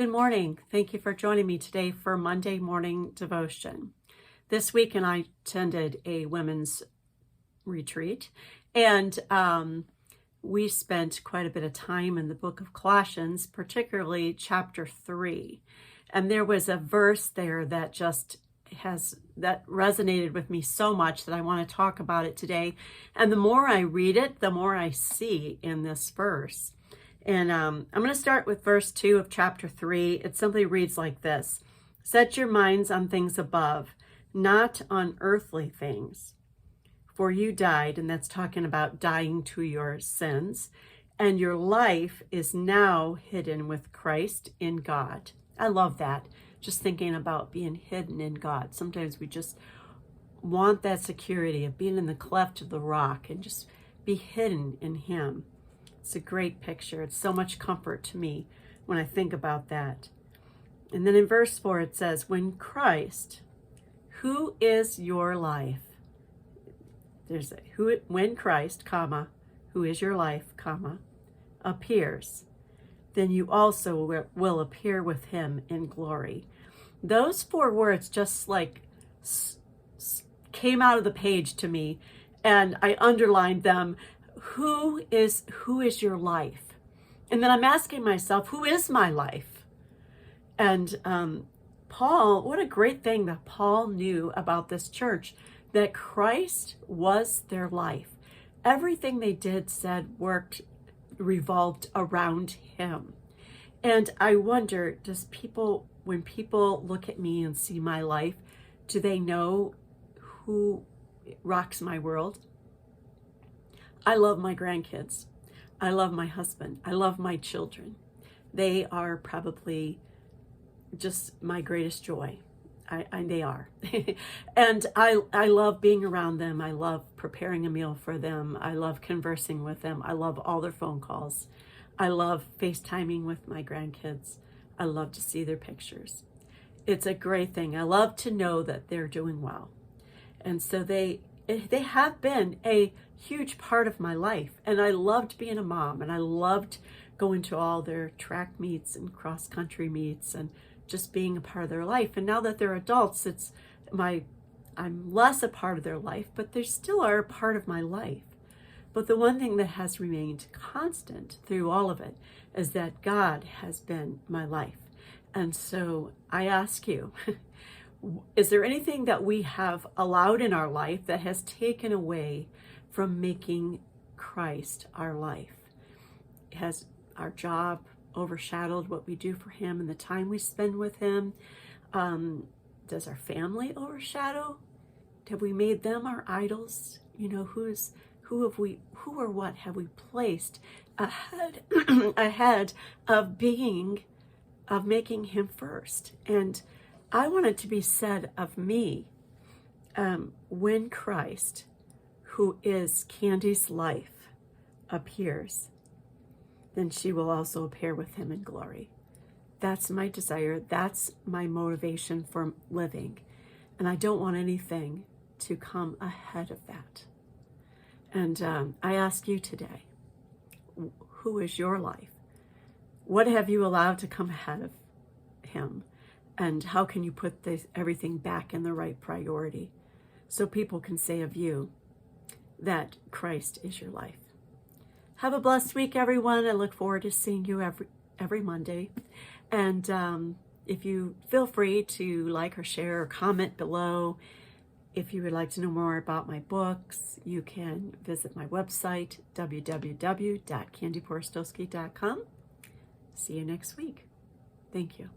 Good morning. Thank you for joining me today for Monday morning devotion. This weekend I attended a women's retreat, and we spent quite a bit of time in the book of Colossians, particularly chapter 3. And there was a verse there that that resonated with me so much that I want to talk about it today. And the more I read it, the more I see in this verse. And I'm going to start with verse 2 of chapter 3. It simply reads like this: "Set your minds on things above, not on earthly things. For you died," and that's talking about dying to your sins, "and your life is now hidden with Christ in God." I love that. Just thinking about being hidden in God. Sometimes we just want that security of being in the cleft of the rock and just be hidden in Him. It's a great picture. It's so much comfort to me when I think about that. And then in verse 4 it says, "When Christ, who is your life," when Christ, comma, who is your life, comma, appears, then you also will appear with Him in glory. Those 4 words just like came out of the page to me, and I underlined them. Who is your life? And then I'm asking myself, who is my life? And Paul, what a great thing that Paul knew about this church, that Christ was their life. Everything they did, said, worked, revolved around Him. And I wonder, when people look at me and see my life, do they know who rocks my world? I love my grandkids. I love my husband. I love my children. They are probably just my greatest joy. They are. And I love being around them. I love preparing a meal for them. I love conversing with them. I love all their phone calls. I love FaceTiming with my grandkids. I love to see their pictures. It's a great thing. I love to know that they're doing well. And so they have been a huge part of my life. And I loved being a mom, and I loved going to all their track meets and cross-country meets and just being a part of their life. And now that they're adults, I'm less a part of their life, but they still are a part of my life. But the one thing that has remained constant through all of it is that God has been my life. And so I ask you, is there anything that we have allowed in our life that has taken away from making Christ our life? Has our job overshadowed what we do for Him and the time we spend with Him? Does our family overshadow? Have we made them our idols? Who or what have we placed ahead of making Him first? And I want it to be said of me, when Christ, who is Candy's life, appears, then she will also appear with Him in glory. That's my desire. That's my motivation for living. And I don't want anything to come ahead of that. And I ask you today, who is your life? What have you allowed to come ahead of Him? And how can you put everything back in the right priority so people can say of you that Christ is your life? Have a blessed week, everyone. I look forward to seeing you every Monday. And if you feel free to like or share or comment below. If you would like to know more about my books, you can visit my website, www.candyporostowski.com. See you next week. Thank you.